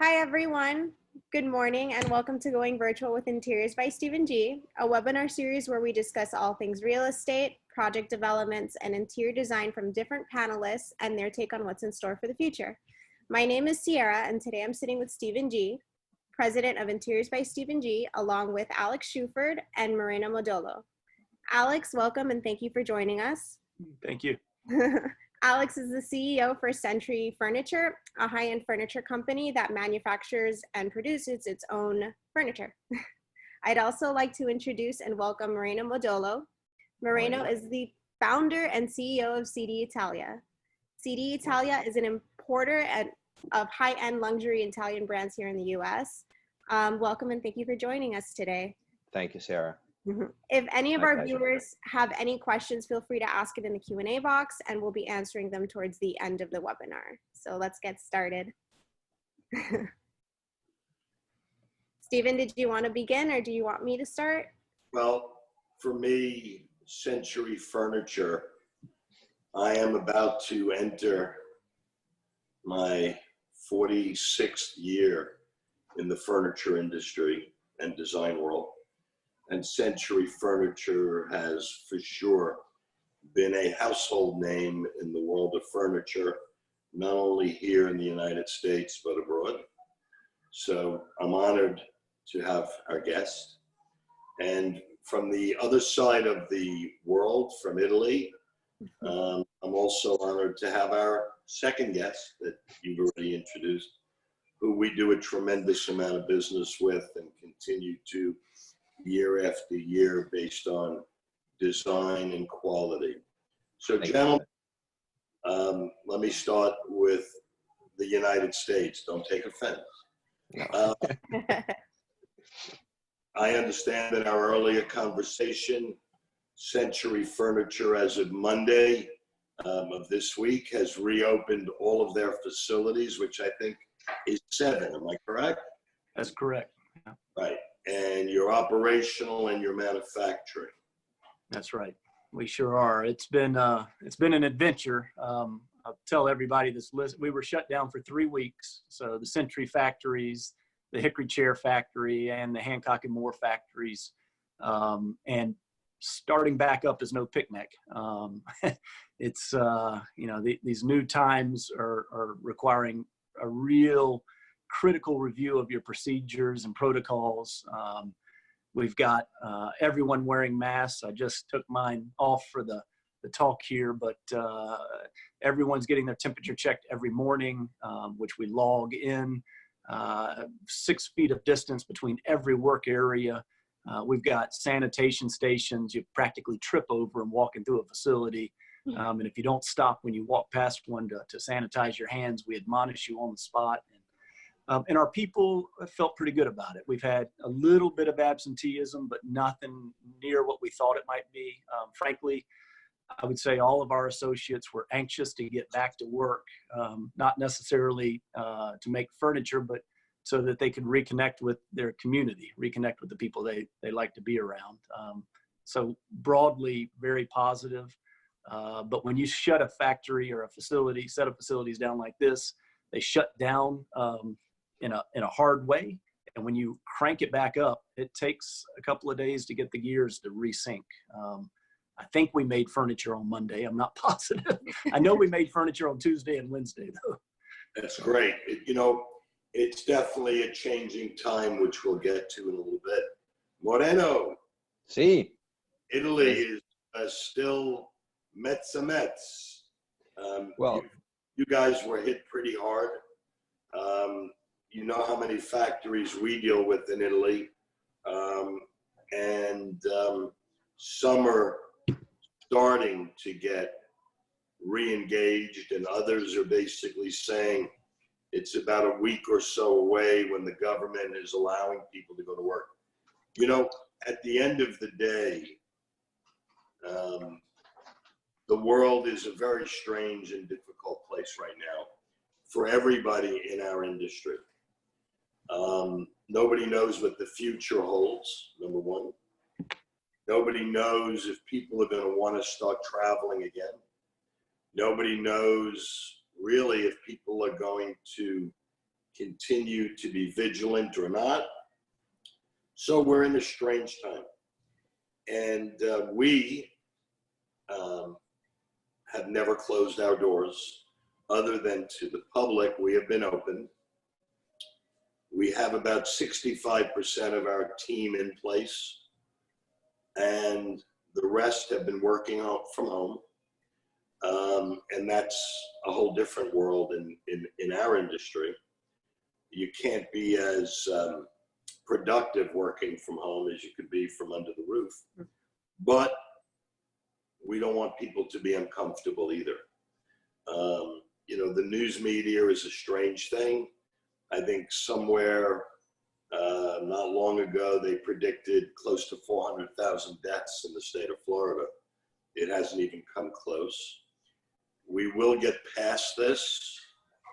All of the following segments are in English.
Hi, everyone. Good morning and welcome to Going Virtual with Interiors by Stephen G, a webinar series where we discuss all things real estate, project developments, and interior design from different panelists and their take on what's in store for the future. My name is Sierra, and today I'm sitting with Stephen G, president of Interiors by Stephen G, along with Alex Shuford and Moreno Modolo. Alex, welcome and thank you for joining us. Thank you. Alex is the CEO for Century Furniture, a high-end furniture company that manufactures and produces its own furniture. I'd also like to introduce and welcome Moreno Modolo. Moreno is the founder and CEO of CD Italia. CD Italia is an importer of high-end luxury Italian brands here in the US. Welcome and thank you for joining us today. Thank you, Sarah. If any of My our pleasure. viewers have any questions, feel free to ask it in the Q&A box and we'll be answering them towards the end of the webinar. So let's get started. Stephen, did you want to begin or do you want me to start? Well, for me, Century Furniture, I am about to enter my 46th year in the furniture industry and design world. And Century Furniture has for sure been a household name in the world of furniture, not only here in the United States, but abroad. So I'm honored to have our guest. And from the other side of the world, from Italy, I'm also honored to have our second guest that you've already introduced, who we do a tremendous amount of business with and continue to year after year based on design and quality. So gentlemen, let me start with the United States. Don't take offense. I understand in our earlier conversation, Century Furniture as of Monday of this week has reopened all of their facilities, which I think is 7, am I correct? That's correct. Yeah. Right. And you're operational and you're manufacturing. That's right. We sure are. It's been an adventure. I'll tell everybody this list. We were shut down for 3 weeks. So the Century factories, the Hickory Chair factory, and the Hancock and Moore factories, and starting back up is no picnic. It's these new times are requiring a real critical review of your procedures and protocols. We've got everyone wearing masks. I just took mine off for the talk here, but everyone's getting their temperature checked every morning, which we log in. 6 feet of distance between every work area. We've got sanitation stations you practically trip over and walking through a facility. And if you don't stop when you walk past one to sanitize your hands, we admonish you on the spot. And our people felt pretty good about it. We've had a little bit of absenteeism, but nothing near what we thought it might be. Frankly, I would say all of our associates were anxious to get back to work, not necessarily to make furniture, but so that they could reconnect with their community, reconnect with the people they like to be around. So broadly, very positive. But when you shut a factory or a facility, set of facilities down like this, they shut down in a hard way. And when you crank it back up, it takes a couple of days to get the gears to resync. I think we made furniture on Monday. I'm not positive. I know we made furniture on Tuesday and Wednesday, though. That's great. It's definitely a changing time, which we'll get to in a little bit. Moreno. Sí. Italy is still mezza mezz. Well, you guys were hit pretty hard. You know how many factories we deal with in Italy. And some are starting to get re-engaged and others are basically saying it's about a week or so away when the government is allowing people to go to work. At the end of the day, the world is a very strange and difficult place right now for everybody in our industry. Nobody knows what the future holds, number one. Nobody knows if people are going to want to start traveling again. Nobody knows really if people are going to continue to be vigilant or not. So we're in a strange time. And we have never closed our doors other than to the public. We have been open. We have about 65% of our team in place, and the rest have been working from home. And that's a whole different world in our industry. You can't be as productive working from home as you could be from under the roof. But we don't want people to be uncomfortable either. You know, the news media is a strange thing. I think somewhere not long ago, they predicted close to 400,000 deaths in the state of Florida. It hasn't even come close. We will get past this.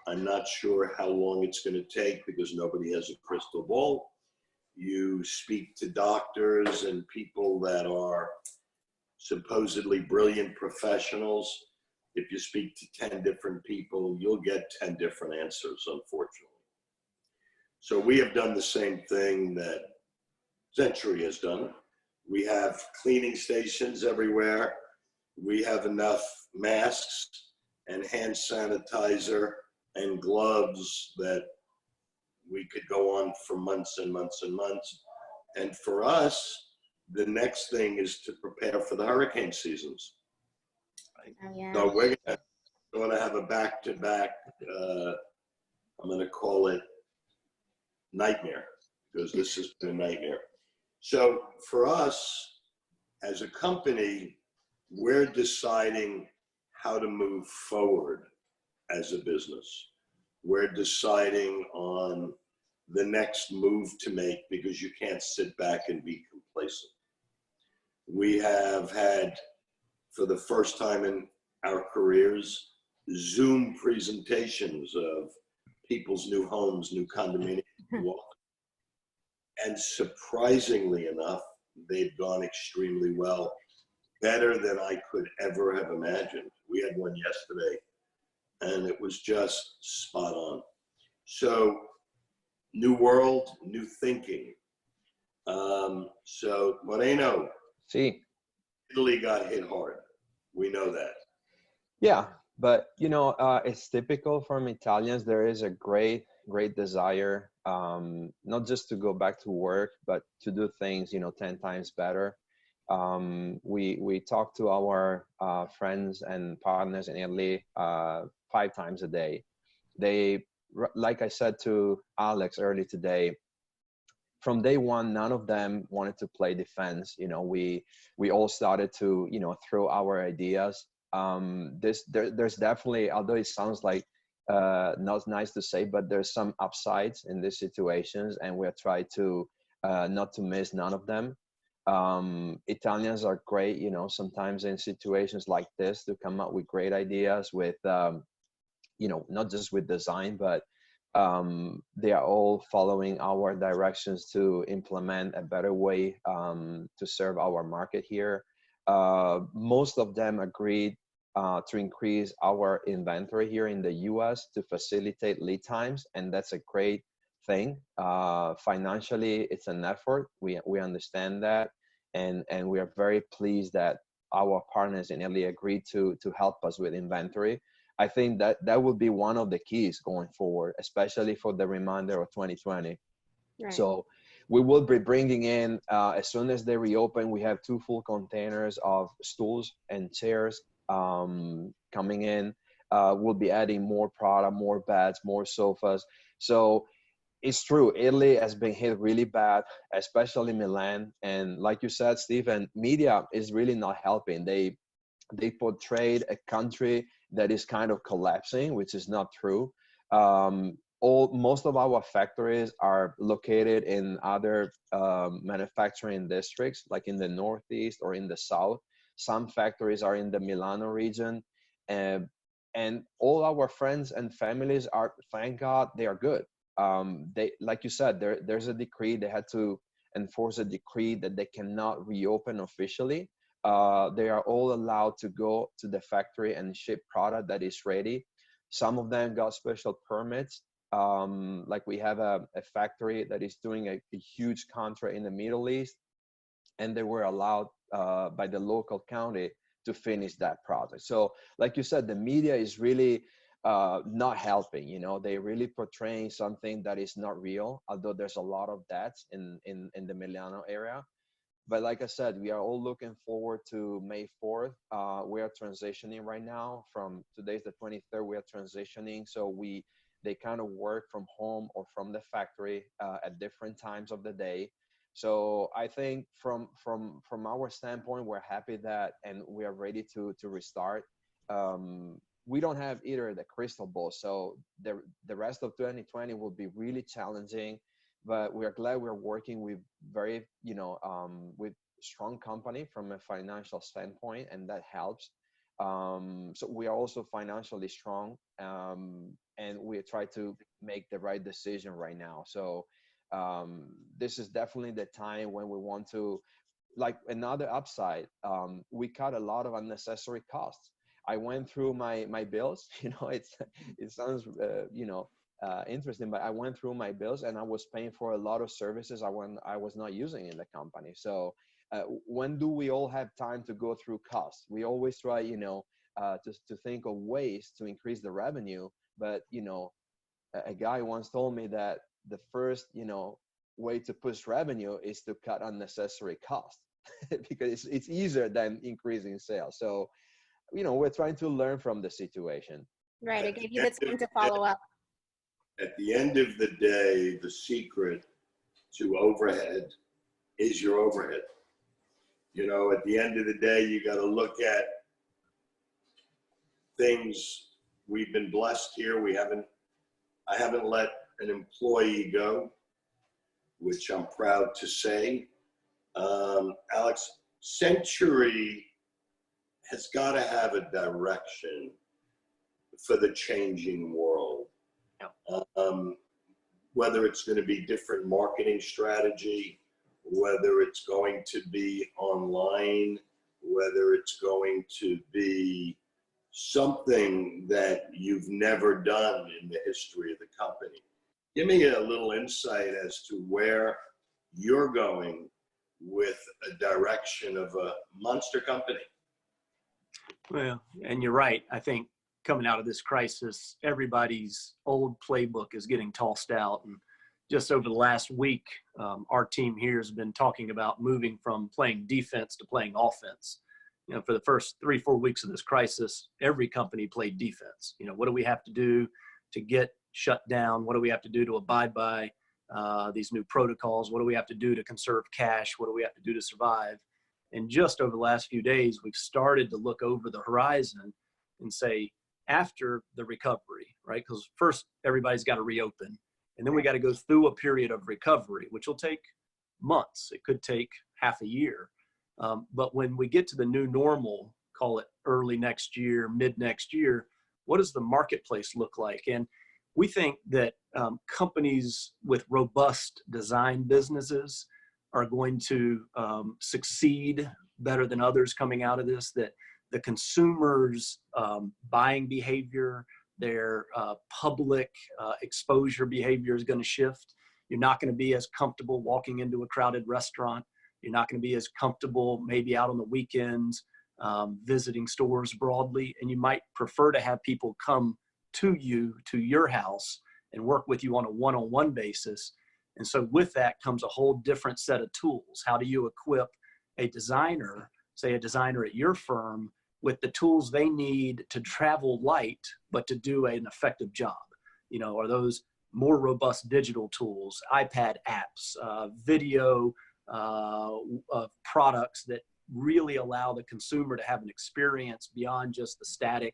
I'm not sure how long it's going to take because nobody has a crystal ball. You speak to doctors and people that are supposedly brilliant professionals. If you speak to 10 different people, you'll get 10 different answers, unfortunately. So we have done the same thing that Century has done. We have cleaning stations everywhere. We have enough masks and hand sanitizer and gloves that we could go on for months and months and months. And for us, the next thing is to prepare for the hurricane seasons. Oh, yeah. So we're going to have a back-to-back, I'm going to call it nightmare, because this has been a nightmare. So for us, as a company, we're deciding how to move forward as a business. We're deciding on the next move to make because you can't sit back and be complacent. We have had, for the first time in our careers, Zoom presentations of people's new homes, new condominiums. And surprisingly enough, they've gone extremely well, better than I could ever have imagined. We had one yesterday, and it was just spot on. So, new world, new thinking. So, Moreno, See. Italy got hit hard. We know that. Yeah, but you know, it's typical from Italians. There is a great desire, not just to go back to work, but to do things, 10 times better. We talk to our friends and partners in Italy 5 times a day. They, like I said to Alex early today, from day one, none of them wanted to play defense. We all started to, throw our ideas. There's definitely, although it sounds like not nice to say, but there's some upsides in these situations, and we're trying to not to miss none of them. Italians are great, sometimes in situations like this to come up with great ideas with, not just with design, but they are all following our directions to implement a better way to serve our market here. Most of them agreed to increase our inventory here in the US to facilitate lead times, and that's a great thing. Financially, it's an effort. We understand that, and we are very pleased that our partners in Italy agreed to help us with inventory. I think that will be one of the keys going forward, especially for the remainder of 2020. Right. So we will be bringing in, as soon as they reopen, we have 2 full containers of stools and chairs coming in. We'll be adding more product, more beds, more sofas. So it's true, Italy has been hit really bad, especially Milan. And like you said, Stephen, media is really not helping. They portrayed a country that is kind of collapsing, which is not true. Most of our factories are located in other manufacturing districts, like in the Northeast or in the South. Some factories are in the Milano region, and all our friends and families are, thank God, they are good. They, like you said, there's a decree. They had to enforce a decree that they cannot reopen officially. They are all allowed to go to the factory and ship product that is ready. Some of them got special permits. Like we have a factory that is doing a huge contract in the Middle East, and they were allowed by the local county to finish that project. So like you said, the media is really not helping. You know, they really portraying something that is not real, although there's a lot of that in the Milano area. But like I said, we are all looking forward to May 4th. We are transitioning right now. From today's the 23rd, we are transitioning. So they kind of work from home or from the factory at different times of the day. So I think from our standpoint, we're happy that, and we are ready to restart. We don't have either the crystal ball, so the rest of 2020 will be really challenging. But we are glad we're working with very, with strong company from a financial standpoint, and that helps. So we are also financially strong, and we try to make the right decision right now. So this is definitely the time when we want to, like another upside, we cut a lot of unnecessary costs. I went through my bills, it sounds, interesting, but I went through my bills and I was paying for a lot of services I was not using in the company. So when do we all have time to go through costs? We always try, to think of ways to increase the revenue. But, a guy once told me that the first, way to push revenue is to cut unnecessary costs because it's easier than increasing sales. So, we're trying to learn from the situation. Right. It gave you the time to follow up. At the end of the day, the secret to overhead is your overhead. At the end of the day, you got to look at things. We've been blessed here. I haven't let an employee go, which I'm proud to say. Alex, Century has got to have a direction for the changing world. Whether it's going to be different marketing strategy, whether it's going to be online, whether it's going to be something that you've never done in the history of the company. Give me a little insight as to where you're going with a direction of a monster company. Well, and you're right. I think coming out of this crisis, everybody's old playbook is getting tossed out. And just over the last week, our team here has been talking about moving from playing defense to playing offense. For the first 3-4 weeks of this crisis, every company played defense. What do we have to do to get shut down? What do we have to do to abide by these new protocols? What do we have to do to conserve cash? What do we have to do to survive? And just over the last few days, we've started to look over the horizon and say, after the recovery, right? Because first, everybody's got to reopen. And then we got to go through a period of recovery, which will take months. It could take half a year. But when we get to the new normal, call it early next year, mid next year, what does the marketplace look like? And we think that companies with robust design businesses are going to succeed better than others coming out of this, that the consumers' buying behavior, their public exposure behavior is going to shift. You're not going to be as comfortable walking into a crowded restaurant. You're not going to be as comfortable maybe out on the weekends visiting stores broadly. And you might prefer to have people come to your house and work with you on a one-on-one basis. And so with that comes a whole different set of tools. How do you equip a designer, say a designer at your firm, with the tools they need to travel light, but to do an effective job? Are those more robust digital tools, iPad apps, video products that really allow the consumer to have an experience beyond just the static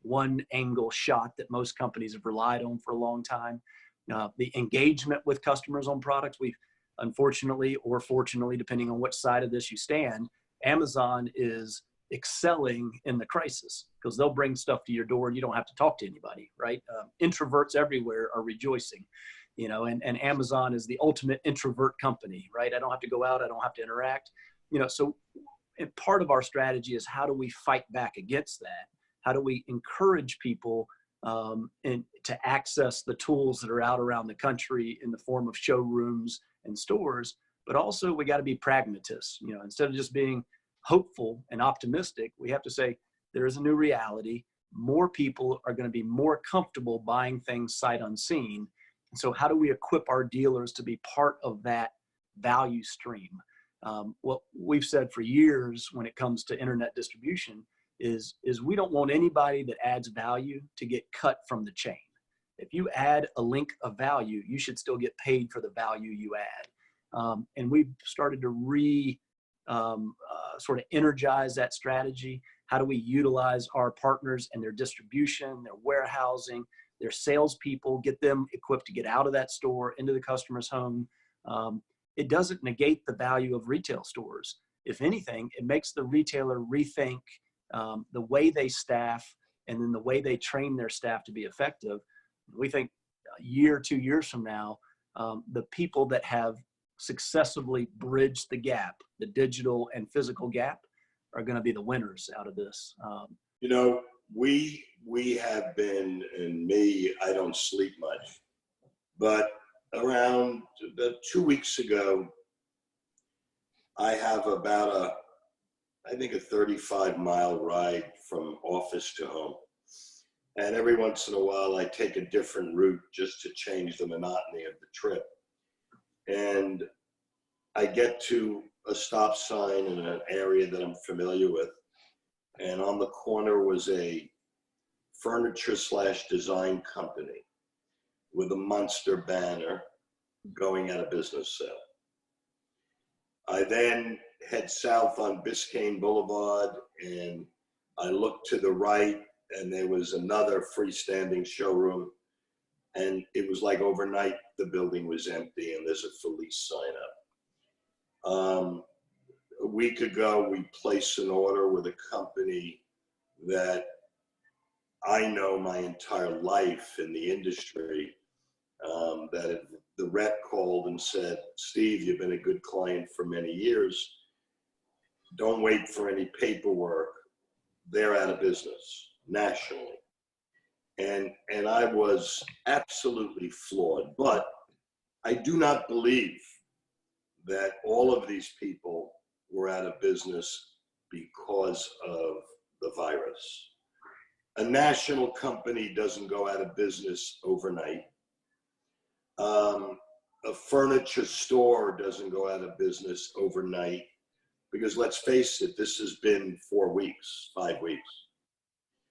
one angle shot that most companies have relied on for a long time? The engagement with customers on products. We've unfortunately or fortunately, depending on which side of this you stand, Amazon is excelling in the crisis because they'll bring stuff to your door and you don't have to talk to anybody, right? Introverts everywhere are rejoicing, and Amazon is the ultimate introvert company, right? I don't have to go out. I don't have to interact, so and part of our strategy is how do we fight back against that? How do we encourage people and to access the tools that are out around the country in the form of showrooms and stores. But also we got to be pragmatists. You know, instead of just being hopeful and optimistic, we have to say there is a new reality. More people are going to be more comfortable buying things sight unseen. And so how do we equip our dealers to be part of that value stream? What we've said for years when it comes to internet distribution is we don't want anybody that adds value to get cut from the chain. If you add a link of value, you should still get paid for the value you add. And we've started to sort of energize that strategy. How do we utilize our partners and their distribution, their warehousing, their salespeople, get them equipped to get out of that store into the customer's home? It doesn't negate the value of retail stores. If anything, it makes the retailer rethink the way they staff and then the way they train their staff to be effective. We think a year, 2 years from now, the people that have successfully bridged the gap, the digital and physical gap, are going to be the winners out of this. You know, we have been, and me, I don't sleep much, but around about 2 weeks ago, I have about I think a 35-mile ride from office to home. And every once in a while, I take a different route just to change the monotony of the trip. And I get to a stop sign in an area that I'm familiar with. And on the corner was a furniture/design company with a monster banner going out of business sale. I then head south on Biscayne Boulevard, and I look to the right, and there was another freestanding showroom. And it was like overnight, the building was empty, and there's a for lease sign up. A week ago, we placed an order with a company that I know my entire life in the industry, the rep called and said, "Steve, you've been a good client for many years. Don't wait for any paperwork. They're out of business nationally." And I was absolutely floored. But I do not believe that all of these people were out of business because of the virus. A national company doesn't go out of business overnight. A furniture store doesn't go out of business overnight, because let's face it, this has been 4 weeks, 5 weeks.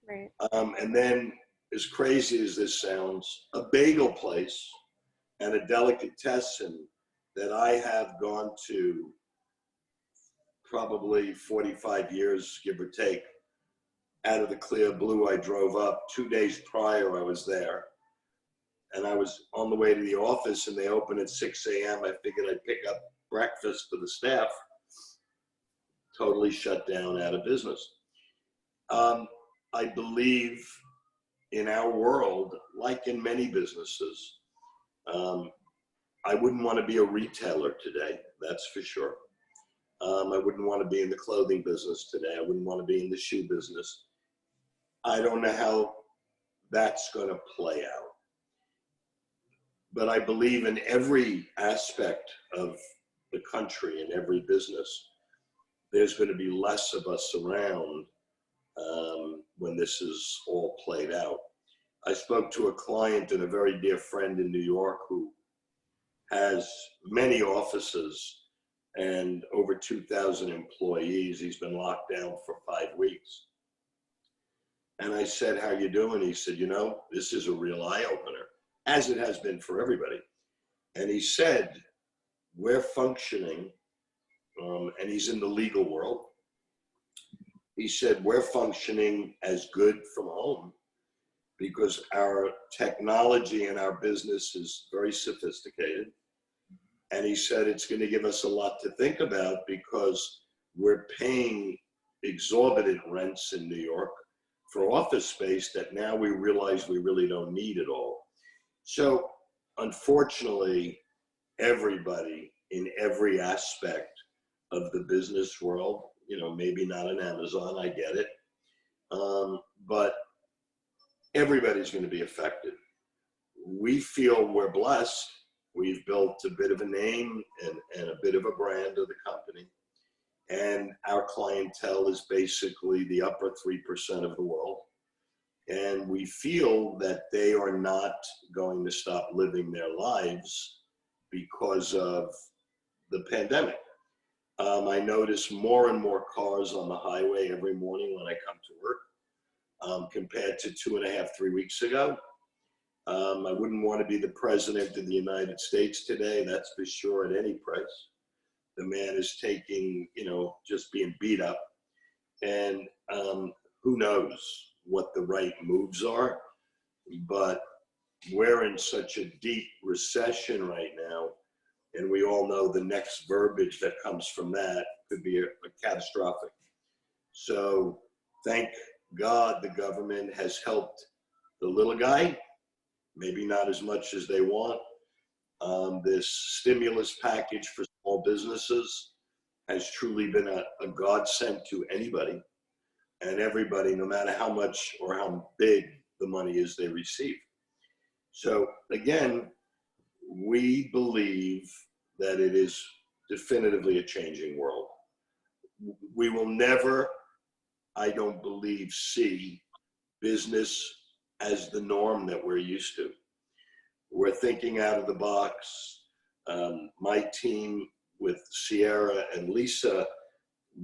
Right. And then, as crazy as this sounds, a bagel place and a delicatessen that I have gone to probably 45 years, give or take, out of the clear blue. I drove up 2 days prior, I was there. And I was on the way to the office, and they open at 6 a.m. I figured I'd pick up breakfast for the staff. Totally shut down, out of business. I believe in our world, like in many businesses, I wouldn't want to be a retailer today, that's for sure. I wouldn't want to be in the clothing business today. I wouldn't want to be in the shoe business. I don't know how that's going to play out. But I believe in every aspect of the country and every business, there's going to be less of us around when this is all played out. I spoke to a client and a very dear friend in New York who has many offices and over 2,000 employees. He's been locked down for 5 weeks. And I said, "How you doing?" He said, "You know, this is a real eye-opener, as it has been for everybody." And he said, "We're functioning," and he's in the legal world. He said, "We're functioning as good from home because our technology and our business is very sophisticated." And he said, "It's going to give us a lot to think about because we're paying exorbitant rents in New York for office space that now we realize we really don't need it all." So unfortunately, everybody in every aspect of the business world, you know, maybe not an Amazon, I get it, but everybody's going to be affected. We feel we're blessed. We've built a bit of a name and a bit of a brand of the company. And our clientele is basically the upper 3% of the world. And we feel that they are not going to stop living their lives because of the pandemic. I notice more and more cars on the highway every morning when I come to work, compared to 2.5, 3 weeks ago. I wouldn't want to be the president of the United States today, that's for sure, at any price. The man is taking, just being beat up. And who knows what the right moves are. But we're in such a deep recession right now. And we all know the next verbiage that comes from that could be a catastrophic. So thank God the government has helped the little guy, maybe not as much as they want. This stimulus package for small businesses has truly been a godsend to anybody and everybody, no matter how much or how big the money is they receive. So again, we believe that it is definitively a changing world. We will never, I don't believe, see business as the norm that we're used to. We're thinking out of the box. My team with Sierra and Lisa,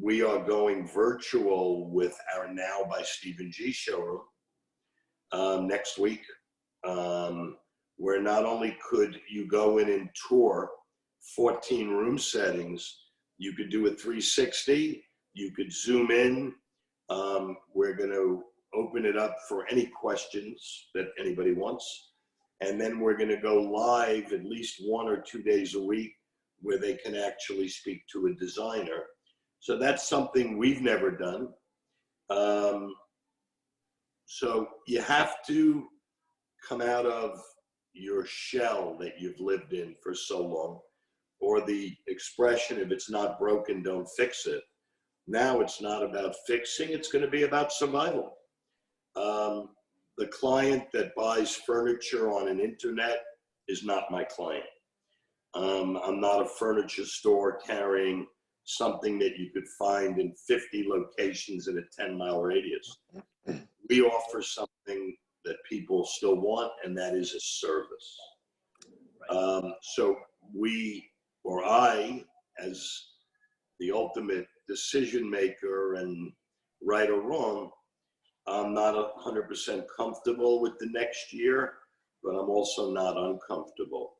we are going virtual with our Now by Stephen G showroom next week, where not only could you go in and tour 14 room settings, you could do a 360, you could zoom in. We're going to open it up for any questions that anybody wants. And then we're going to go live at least 1 or 2 days a week where they can actually speak to a designer. So that's something we've never done. So you have to come out of your shell that you've lived in for so long, or the expression, if it's not broken, don't fix it. Now it's not about fixing, it's going to be about survival. The client that buys furniture on an internet is not my client. I'm not a furniture store carrying something that you could find in 50 locations in a 10-mile radius. We offer something that people still want, and that is a service. So we, or I, as the ultimate decision maker and right or wrong, I'm not 100% comfortable with the next year, but I'm also not uncomfortable.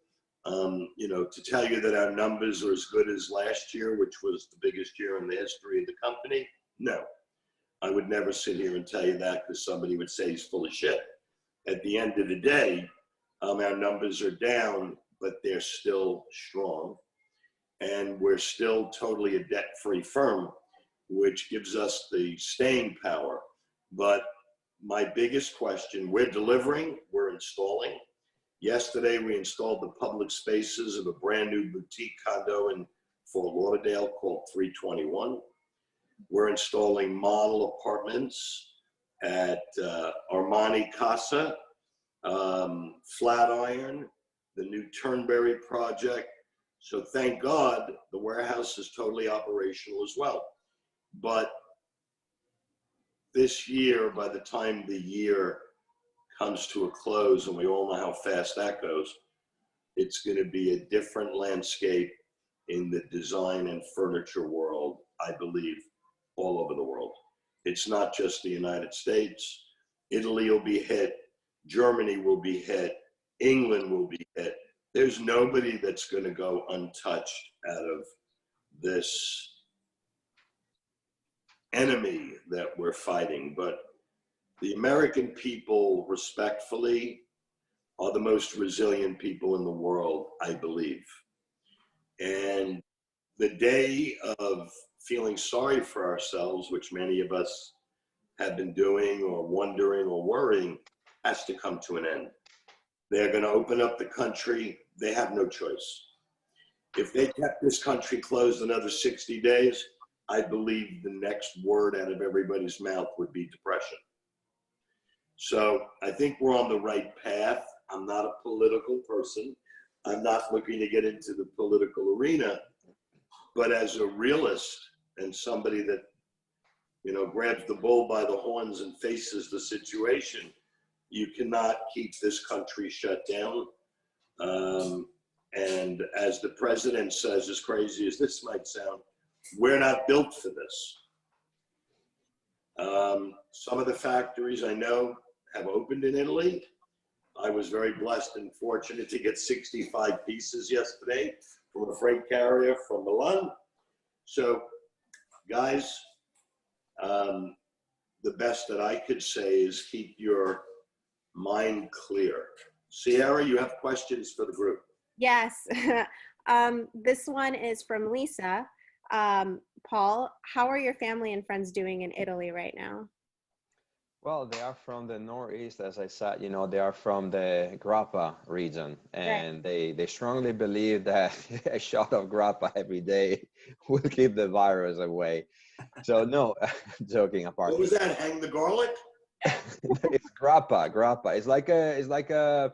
To tell you that our numbers are as good as last year, which was the biggest year in the history of the company, no. I would never sit here and tell you that because somebody would say he's full of shit. At the end of the day, our numbers are down, but they're still strong. And we're still totally a debt-free firm, which gives us the staying power. But my biggest question, we're delivering, we're installing. Yesterday, we installed the public spaces of a brand new boutique condo in Fort Lauderdale called 321. We're installing model apartments at Armani Casa, Flatiron, the new Turnberry project. So thank God the warehouse is totally operational as well. But this year, by the time the year comes to a close, and we all know how fast that goes, it's going to be a different landscape in the design and furniture world, I believe, all over the world. It's not just the United States. Italy will be hit. Germany will be hit. England will be hit. There's nobody that's going to go untouched out of this enemy that we're fighting. But the American people, respectfully, are the most resilient people in the world, I believe. And the day of feeling sorry for ourselves, which many of us have been doing or wondering or worrying, has to come to an end. They're going to open up the country. They have no choice. If they kept this country closed another 60 days, I believe the next word out of everybody's mouth would be depression. So I think we're on the right path. I'm not a political person. I'm not looking to get into the political arena, but as a realist and somebody that, you know, grabs the bull by the horns and faces the situation, you cannot keep this country shut down. And as the president says, as crazy as this might sound, we're not built for this. Some of the factories I know have opened in Italy. I was very blessed and fortunate to get 65 pieces yesterday from a freight carrier from Milan. So, guys, the best that I could say is keep your mind clear. Sierra, you have questions for the group? Yes. This one is from Lisa. Paul, how are your family and friends doing in Italy right now? Well, they are from the Northeast, as I said, you know, they are from the grappa region, and they strongly believe that a shot of grappa every day will keep the virus away. So no, joking apart. What was that? Hang the garlic? It's grappa. It's like a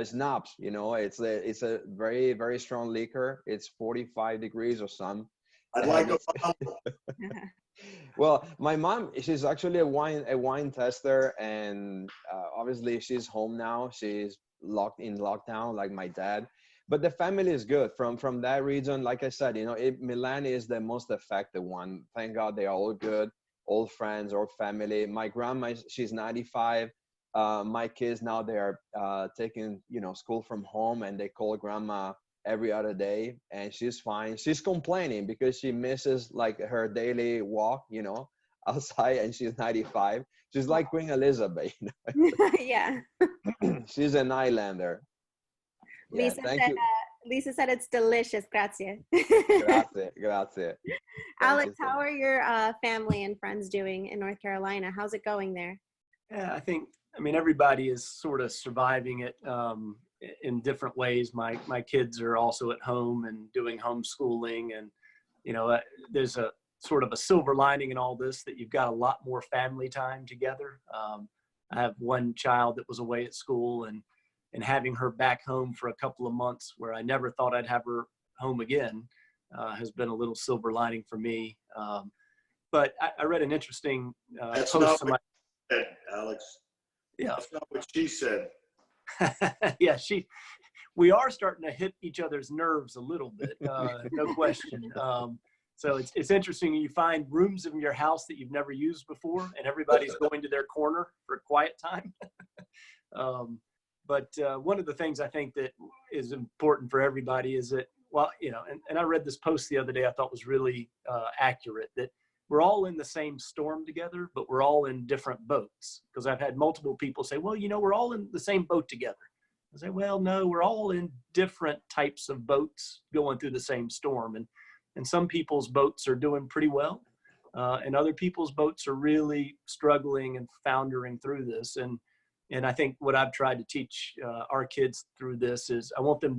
schnapps, you know. It's a very, very strong liquor. It's 45 degrees or some. I'd like a bottle. Well, my mom, she's actually a wine tester, and obviously she's home now. She's locked in lockdown like my dad, but the family is good from that region. Like I said, you know, Milan is the most affected one. Thank God they are all good, old friends, old family. My grandma, she's 95. My kids now, they are taking, you know, school from home, and they call grandma every other day, and she's fine. She's complaining because she misses like her daily walk, you know, outside, and she's 95. She's like Queen Elizabeth, you know? Yeah. She's an islander. Yeah, Lisa said it's delicious. Grazie. Grazie. Alex, how are your family and friends doing in North Carolina? How's it going there? Yeah, I mean, everybody is sort of surviving it in different ways. My kids are also at home and doing homeschooling, and you know, there's a sort of a silver lining in all this, that you've got a lot more family time together. I have one child that was away at school, and having her back home for a couple of months where I never thought I'd have her home again has been a little silver lining for me. But I read an interesting That's post. not what she said, Alex. Yeah. That's not what she said. Yeah, we are starting to hit each other's nerves a little bit, no question. So it's interesting. You find rooms in your house that you've never used before, and everybody's going to their corner for a quiet time. But one of the things I think that is important for everybody is that, well, you know, and I read this post the other day I thought was really accurate, that we're all in the same storm together, but we're all in different boats. Because I've had multiple people say, well, you know, we're all in the same boat together. I say, well, no, we're all in different types of boats going through the same storm. And some people's boats are doing pretty well. And other people's boats are really struggling and foundering through this. And I think what I've tried to teach our kids through this is I want them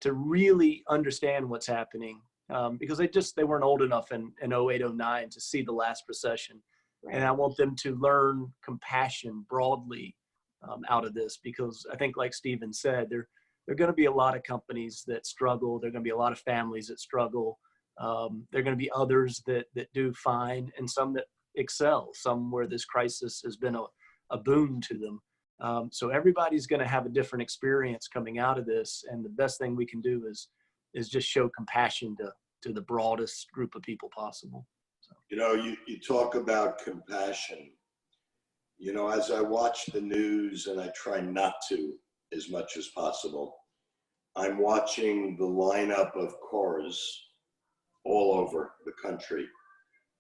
to really understand what's happening. Because they weren't old enough in 08, 09 to see the last recession. Right. And I want them to learn compassion broadly out of this, because I think, like Stephen said, there are going to be a lot of companies that struggle. There are going to be a lot of families that struggle. There are going to be others that do fine, and some that excel, some where this crisis has been a boon to them. So everybody's going to have a different experience coming out of this. And the best thing we can do is just show compassion to the broadest group of people possible. So. You know, you talk about compassion. You know, as I watch the news, and I try not to as much as possible, I'm watching the lineup of cars all over the country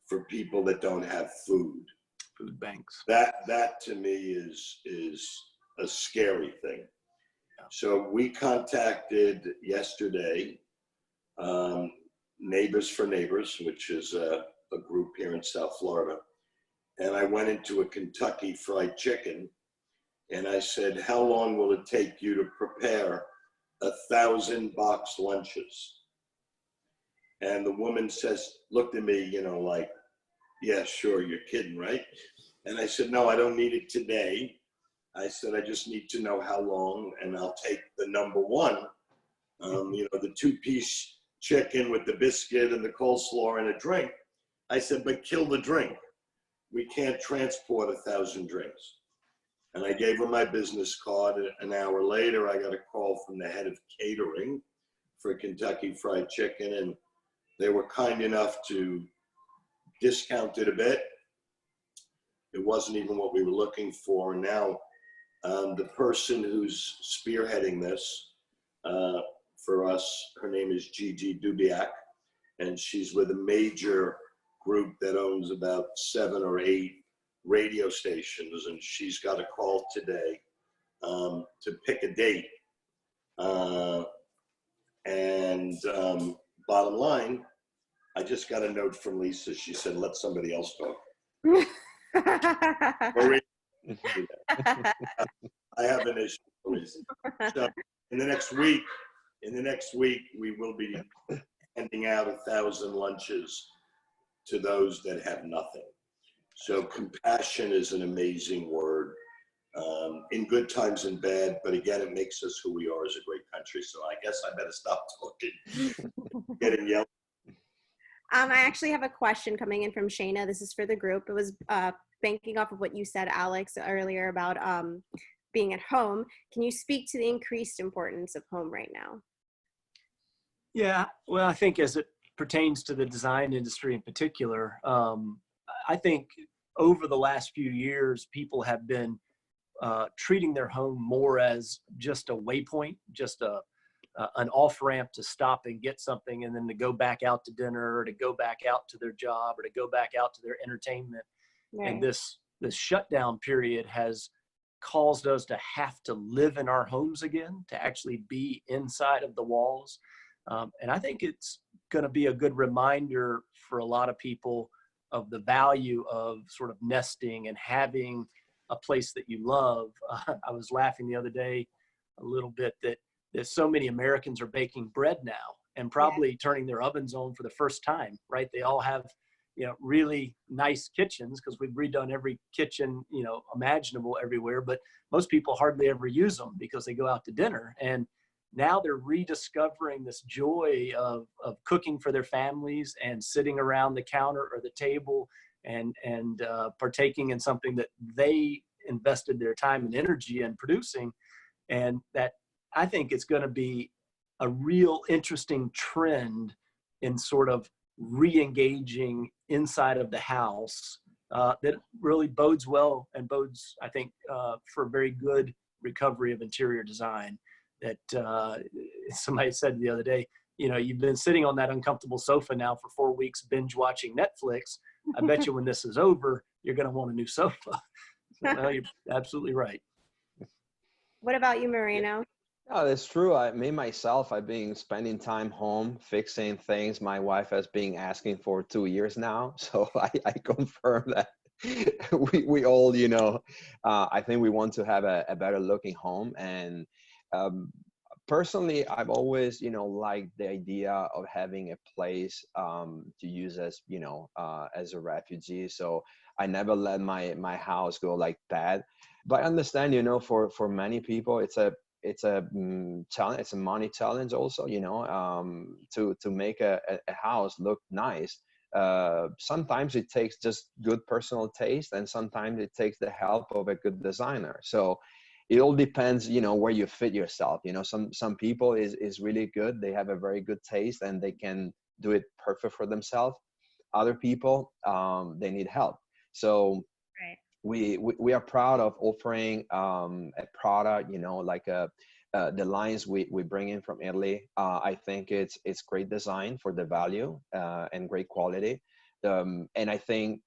for people that don't have food. Food banks. That to me is a scary thing. Yeah. So we contacted yesterday Neighbors for Neighbors, which is a group here in South Florida. And I went into a Kentucky Fried Chicken, and I said, how long will it take you to prepare 1,000 box lunches? And the woman looked at me, you know, like, yeah, sure, you're kidding, right? And I said, no, I don't need it today. I said, I just need to know how long, and I'll take the number one. The 2-piece chicken with the biscuit and the coleslaw and a drink. I said, but kill the drink. We can't transport 1,000 drinks. And I gave her my business card. An hour later, I got a call from the head of catering for Kentucky Fried Chicken, and they were kind enough to discount it a bit. It wasn't even what we were looking for. And now the person who's spearheading this for us, her name is Gigi Dubiak, and she's with a major group that owns about 7 or 8 radio stations, and she's got a call today to pick a date. Bottom line, I just got a note from Lisa. She said, let somebody else talk. Maria, I have an issue, Lisa. So in the next week, we will be handing out 1,000 lunches to those that have nothing. So compassion is an amazing word, in good times and bad, but again, it makes us who we are as a great country. So I guess I better stop talking, getting yelled. I actually have a question coming in from Shayna. This is for the group. It was banking off of what you said, Alex, earlier about being at home. Can you speak to the increased importance of home right now? Yeah, well, I think as it pertains to the design industry in particular, I think over the last few years, people have been treating their home more as just a waypoint, just an off-ramp to stop and get something, and then to go back out to dinner, or to go back out to their job, or to go back out to their entertainment. Right. And this shutdown period has caused us to have to live in our homes again, to actually be inside of the walls. And I think it's going to be a good reminder for a lot of people of the value of sort of nesting and having a place that you love. I was laughing the other day a little bit that so many Americans are baking bread now and probably turning their ovens on for the first time, right? They all have, really nice kitchens because we've redone every kitchen, imaginable everywhere, but most people hardly ever use them because they go out to dinner. And now they're rediscovering this joy of cooking for their families and sitting around the counter or the table and partaking in something that they invested their time and energy in producing. And that, I think it's going to be a real interesting trend in sort of re-engaging inside of the house that really bodes well and bodes, I think, for a very good recovery of interior design. That somebody said the other day, you've been sitting on that uncomfortable sofa now for 4 weeks, binge watching Netflix. I bet you when this is over, you're going to want a new sofa. So, no, you're absolutely right. What about you, Moreno? Oh, that's true. I've been spending time home fixing things my wife has been asking for 2 years now. So I confirm that we all, I think we want to have a better looking home. And personally, I've always, liked the idea of having a place to use as, as a refugee. So I never let my house go like that. But I understand, for many people, it's a challenge. It's a money challenge also, to make a house look nice. Sometimes it takes just good personal taste, and sometimes it takes the help of a good designer. So it all depends, where you fit yourself. Some people is really good. They have a very good taste and they can do it perfect for themselves. Other people, they need help. So right. We are proud of offering a product, like the lines we bring in from Italy. I think it's great design for the value and great quality. And I think,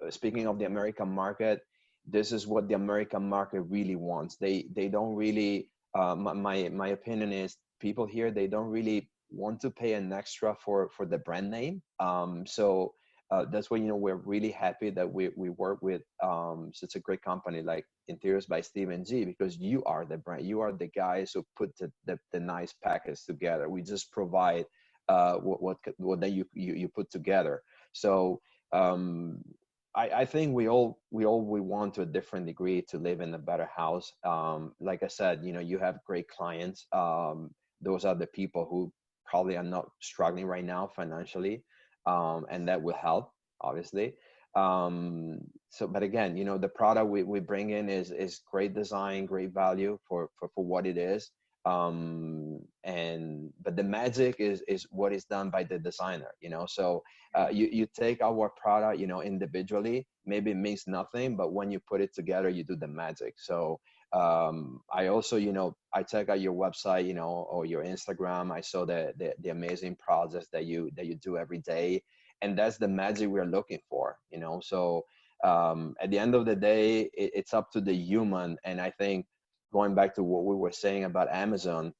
speaking of the American market, this is what the American market really wants. They don't really, my opinion is, people here, they don't really want to pay an extra for the brand name. So that's why, we're really happy that we work with such a great company like Interiors by Stephen G, because you are the brand. You are the guys who put the nice package together. We just provide what then you put together. So I think we want to a different degree to live in a better house. Like I said, you know, you have great clients. Those are the people who probably are not struggling right now financially, and that will help, obviously. So, but again, you know, the product we bring in is great design, great value for what it is. But the magic is what is done by the designer, you know. So you take our product, you know, individually, maybe it means nothing, but when you put it together, you do the magic. So I also, you know, I check out your website, you know, or your Instagram. I saw the amazing projects that you do every day, and that's the magic we're looking for, you know. So at the end of the day, it's up to the human. And I think, going back to what we were saying about Amazon,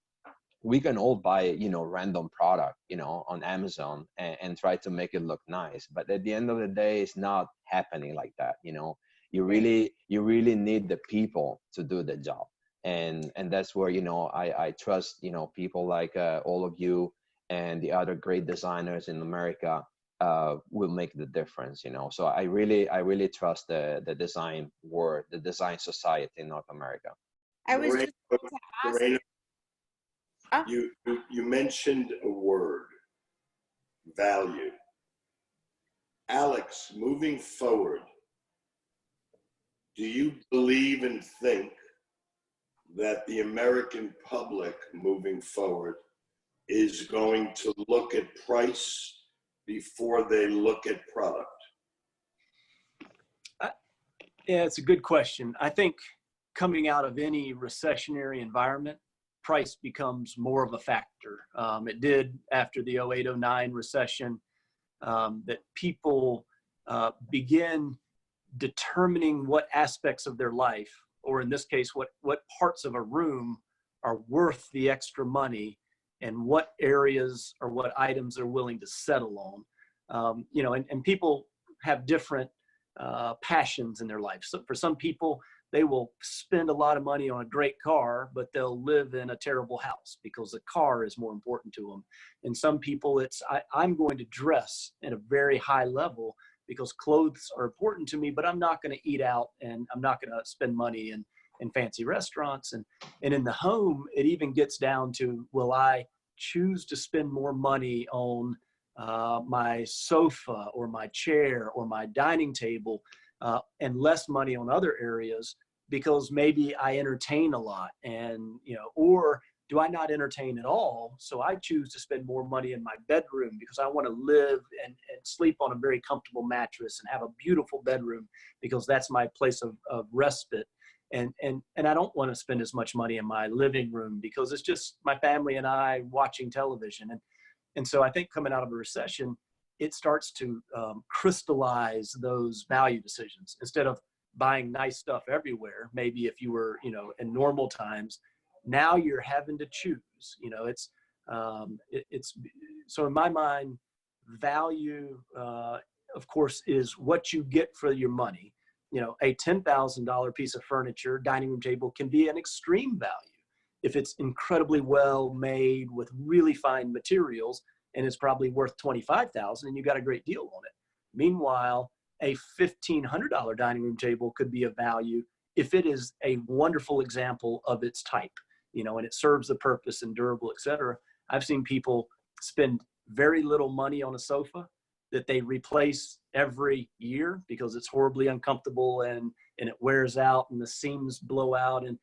we can all buy, you know, random product, you know, on Amazon and try to make it look nice. But at the end of the day, it's not happening like that. You know, you really need the people to do the job. And that's where, you know, I trust, you know, people like all of you and the other great designers in America will make the difference, you know. So I really trust the design world, the design society in North America. I was Moreno, just going to ask. Moreno, Oh. you mentioned a word, value. Alex, moving forward, do you believe and think that the American public moving forward is going to look at price before they look at product? Yeah, it's a good question. I think coming out of any recessionary environment, price becomes more of a factor. It did after the 08-09 recession, that people begin determining what aspects of their life, or in this case, what parts of a room are worth the extra money, and what areas or what items they're willing to settle on. You know, and people have different passions in their life. So for some people, they will spend a lot of money on a great car, but they'll live in a terrible house because the car is more important to them. And some people, it's, I'm going to dress at a very high level because clothes are important to me, but I'm not going to eat out and I'm not going to spend money in fancy restaurants. And in the home, it even gets down to, will I choose to spend more money on my sofa or my chair or my dining table, and less money on other areas because maybe I entertain a lot, and, you know, or do I not entertain at all? So I choose to spend more money in my bedroom because I want to live and sleep on a very comfortable mattress and have a beautiful bedroom because that's my place of respite. And I don't want to spend as much money in my living room because it's just my family and I watching television. And so I think coming out of a recession, it starts to crystallize those value decisions. Instead of buying nice stuff everywhere, maybe if you were, you know, in normal times, now you're having to choose. You know, it's so in my mind, value, of course, is what you get for your money. You know, a $10,000 piece of furniture, dining room table, can be an extreme value if it's incredibly well made with really fine materials, and it's probably worth $25,000 and you got a great deal on it. Meanwhile, a $1,500 dining room table could be of value if it is a wonderful example of its type, you know, and it serves the purpose and durable, et cetera. I've seen people spend very little money on a sofa that they replace every year because it's horribly uncomfortable and it wears out and the seams blow out. And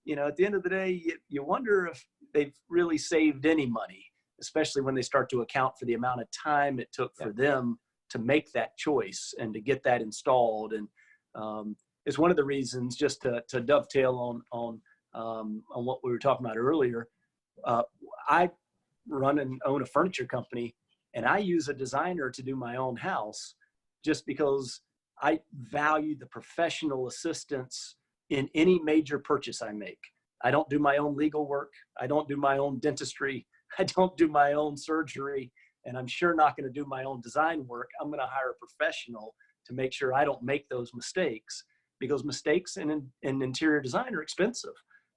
you know, at the end of the day, you wonder if they've really saved any money, especially when they start to account for the amount of time it took for them to make that choice and to get that installed. And it's one of the reasons, just to dovetail on what we were talking about earlier. I run and own a furniture company, and I use a designer to do my own house just because I value the professional assistance in any major purchase I make. I don't do my own legal work. I don't do my own dentistry. I don't do my own surgery. And I'm sure not going to do my own design work. I'm going to hire a professional to make sure I don't make those mistakes, because mistakes in interior design are expensive,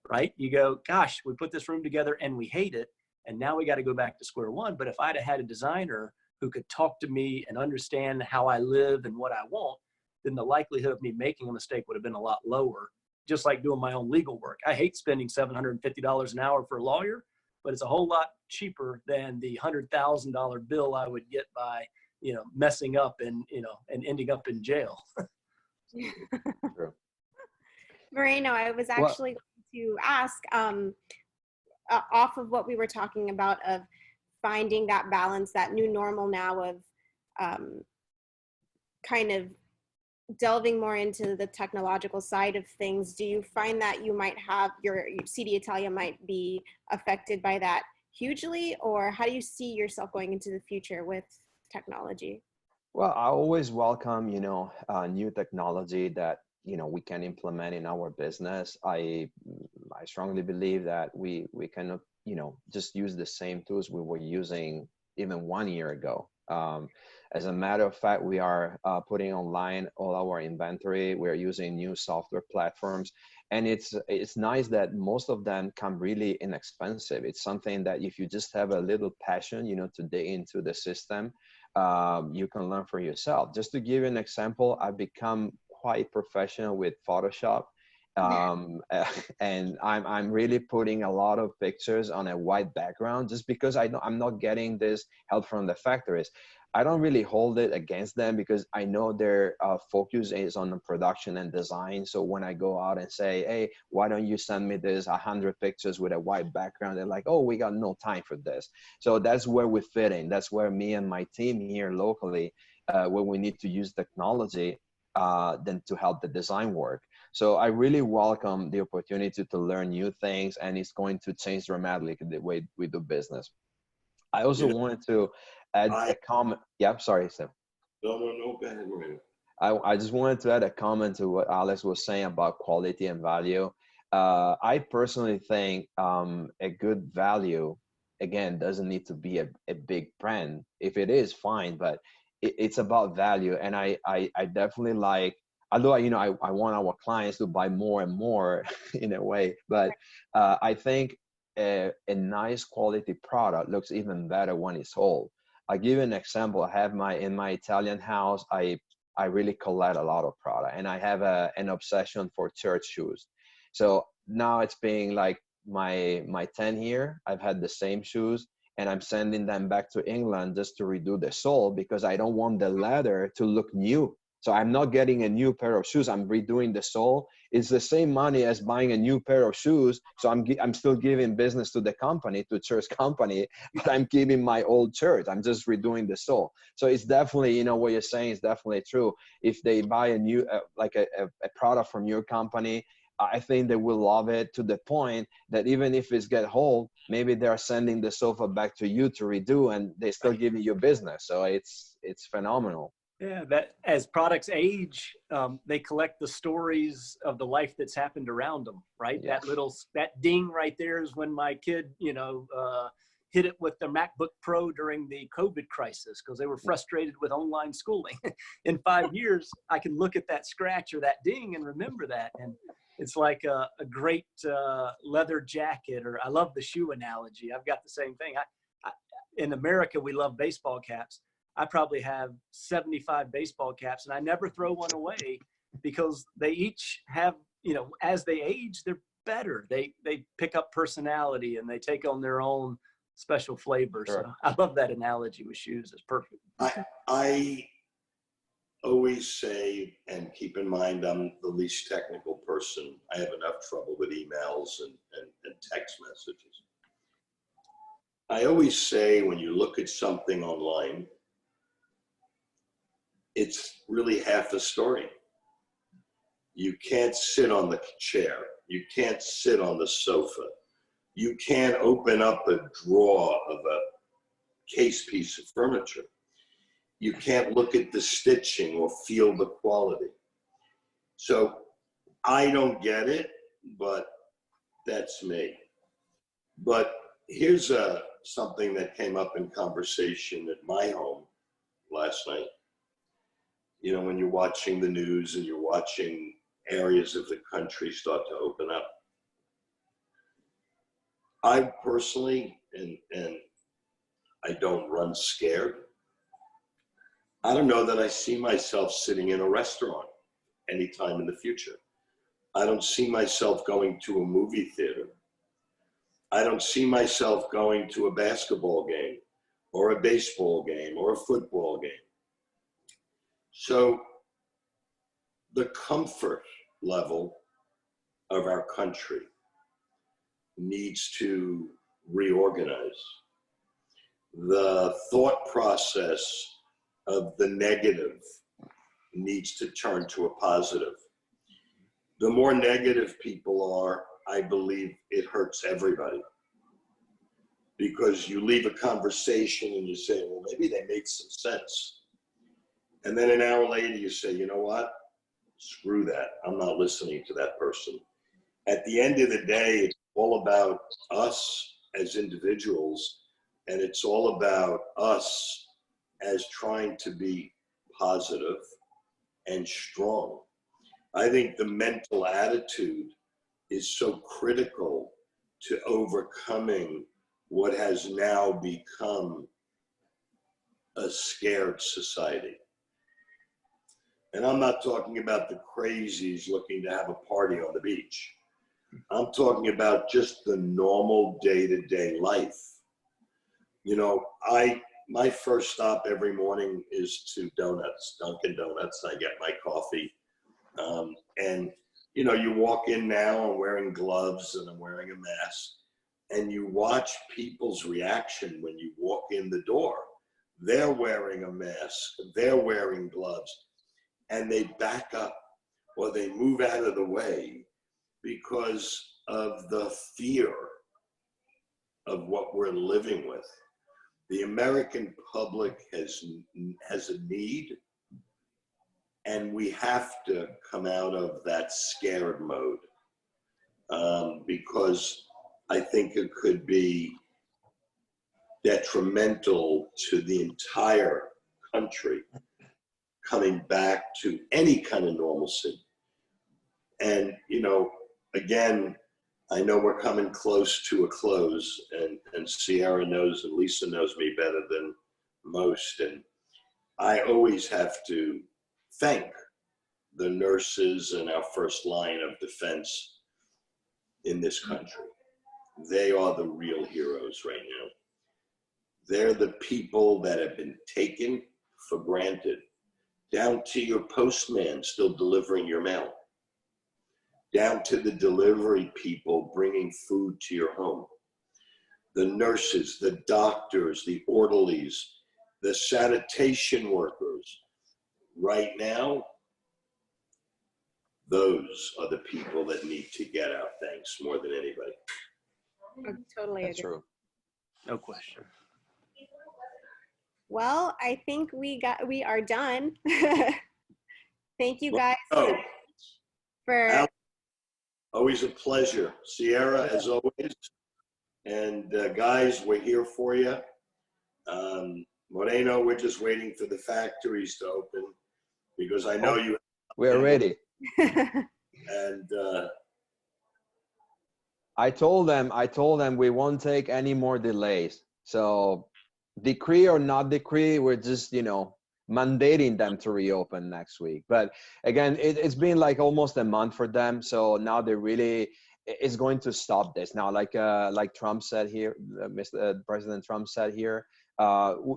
right? You go, gosh, we put this room together and we hate it, and now we got to go back to square one. But if I'd have had a designer who could talk to me and understand how I live and what I want, then the likelihood of me making a mistake would have been a lot lower. Just like doing my own legal work. I hate spending $750 an hour for a lawyer, but it's a whole lot cheaper than the $100,000 bill I would get by, messing up and ending up in jail. True. Moreno, I was actually going to ask, off of what we were talking about of finding that balance, that new normal now of kind of delving more into the technological side of things, do you find that you might have your CD Italia might be affected by that hugely, or how do you see yourself going into the future with technology? Well, I always welcome, new technology that, we can implement in our business. I strongly believe that we cannot, just use the same tools we were using even 1 year ago. As a matter of fact, we are putting online all our inventory. We're using new software platforms, and it's nice that most of them come really inexpensive. It's something that if you just have a little passion, to dig into the system, you can learn for yourself. Just to give you an example, I've become quite professional with Photoshop. And I'm really putting a lot of pictures on a white background just because I'm not getting this help from the factories. I don't really hold it against them because I know their focus is on the production and design. So when I go out and say, hey, why don't you send me this 100 pictures with a white background? They're like, oh, we got no time for this. So that's where we fit in. That's where me and my team here locally, where we need to use technology then to help the design work. So I really welcome the opportunity to learn new things, and it's going to change dramatically the way we do business. I also wanted to add a comment. Yeah, sorry, Steph. No, go ahead, Moreno. I just wanted to add a comment to what Alex was saying about quality and value. I personally think a good value, again, doesn't need to be a big brand. If it is, fine, but it's about value. And I definitely like, although, I want our clients to buy more and more in a way, but I think a nice quality product looks even better when it's sold. I'll give you an example. I have in my Italian house, I really collect a lot of product, and I have an obsession for church shoes. So now it's being like my 10th year. I've had the same shoes, and I'm sending them back to England just to redo the sole because I don't want the leather to look new. So I'm not getting a new pair of shoes. I'm redoing the sole. It's the same money as buying a new pair of shoes. So I'm still giving business to the company, to church company, but I'm keeping my old shirt. I'm just redoing the sole. So it's definitely, what you're saying is definitely true. If they buy a new, like a product from your company, I think they will love it to the point that even if it's get old, maybe they're sending the sofa back to you to redo, and they still giving you business. So it's phenomenal. Yeah, that as products age, they collect the stories of the life that's happened around them, right? Yeah. That ding right there is when my kid, hit it with their MacBook Pro during the COVID crisis because they were frustrated with online schooling. In 5 years, I can look at that scratch or that ding and remember that. And it's like a great leather jacket, or I love the shoe analogy. I've got the same thing. In America, we love baseball caps. I probably have 75 baseball caps, and I never throw one away because they each have, as they age, they're better. They pick up personality and they take on their own special flavor. Sure. So I love that analogy with shoes. It's perfect. I always say, and keep in mind, I'm the least technical person. I have enough trouble with emails and text messages. I always say, when you look at something online, it's really half the story. You can't sit on the chair. You can't sit on the sofa. You can't open up a drawer of a case piece of furniture. You can't look at the stitching or feel the quality. So I don't get it, but that's me. But here's something that came up in conversation at my home last night. When you're watching the news and you're watching areas of the country start to open up. I personally, and I don't run scared, I don't know that I see myself sitting in a restaurant anytime in the future. I don't see myself going to a movie theater. I don't see myself going to a basketball game or a baseball game or a football game. So the comfort level of our country needs to reorganize. The thought process of the negative needs to turn to a positive. The more negative people are, I believe it hurts everybody. Because you leave a conversation and you say, well, maybe they made some sense. And then an hour later you say, you know what? Screw that. I'm not listening to that person. At the end of the day, it's all about us as individuals, and it's all about us as trying to be positive and strong. I think the mental attitude is so critical to overcoming what has now become a scared society. And I'm not talking about the crazies looking to have a party on the beach. I'm talking about just the normal day-to-day life. You know, my first stop every morning is to Donuts, Dunkin' Donuts. I get my coffee. And, you know, you walk in now, I'm wearing gloves and I'm wearing a mask, and you watch people's reaction when you walk in the door. They're wearing a mask, they're wearing gloves, and they back up or they move out of the way because of the fear of what we're living with. The American public has a need, and we have to come out of that scared mode, because I think it could be detrimental to the entire country coming back to any kind of normalcy. And, you know, again, I know we're coming close to a close, and Sierra knows and Lisa knows me better than most. And I always have to thank the nurses and our first line of defense in this country. They are the real heroes right now. They're the people that have been taken for granted, down to your postman still delivering your mail, down to the delivery people bringing food to your home, the nurses, the doctors, the orderlies, the sanitation workers. Right now, those are the people that need to get our thanks more than anybody. I totally That's agree. true. No question. Well, I think we are done. Thank you guys Oh, for Alex, always a pleasure. Sierra, as always. And guys, we're here for you. Moreno, we're just waiting for the factories to open because I know you. We're ready. And I told them we won't take any more delays. So decree or not decree, we're just, you know, mandating them to reopen next week. But again, it's been like almost a month for them. So now they really is going to stop this now. Like Trump said here, President Trump said here,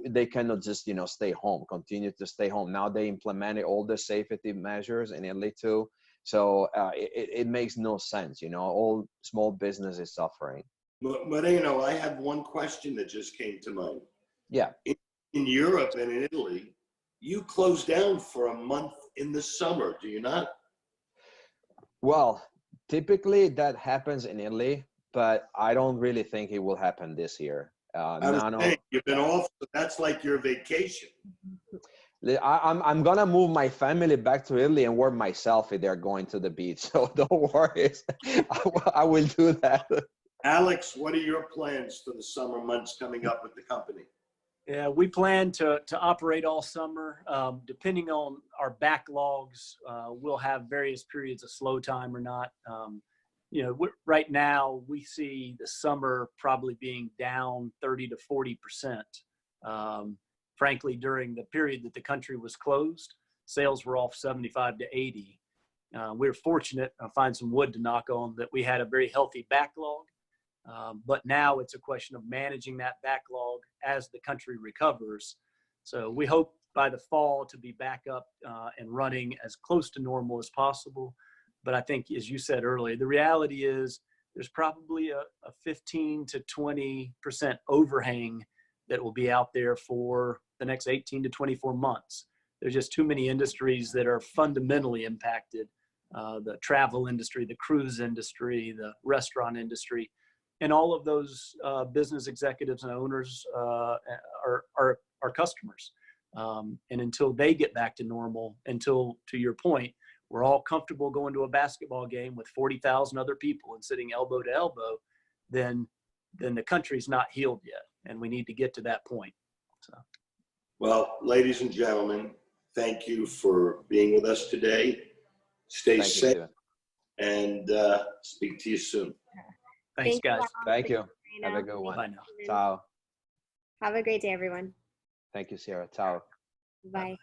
they cannot just, you know, stay home, continue to stay home. Now they implemented all the safety measures in Italy too. So it makes no sense, you know, all small business is suffering. Moreno, I have one question that just came to mind. Yeah. In Europe and in Italy, you close down for a month in the summer, do you not? Well, typically that happens in Italy, but I don't really think it will happen this year. I was saying, you've been off, so that's like your vacation. I'm gonna move my family back to Italy and work myself if they're going to the beach. So don't worry, I will do that. Alex, what are your plans for the summer months coming up with the company? Yeah, we plan to operate all summer. Depending on our backlogs, we'll have various periods of slow time or not. You know, right now we see the summer probably being down 30 to 40%. Frankly, during the period that the country was closed, sales were off 75 to 80. we're fortunate, I'll find some wood to knock on, that we had a very healthy backlog. But now it's a question of managing that backlog as the country recovers. So we hope by the fall to be back up and running as close to normal as possible. But I think, as you said earlier, the reality is there's probably a 15 to 20% overhang that will be out there for the next 18 to 24 months. There's just too many industries that are fundamentally impacted. The travel industry, the cruise industry, the restaurant industry, and all of those business executives and owners are customers. And until they get back to normal, until, to your point, we're all comfortable going to a basketball game with 40,000 other people and sitting elbow to elbow, then the country's not healed yet. And we need to get to that point. So. Well, ladies and gentlemen, thank you for being with us today. Stay safe and speak to you soon. Thanks, guys. Thank you. Have a good one. Bye now. Ciao. Have a great day, everyone. Thank you, Sierra. Ciao. Bye.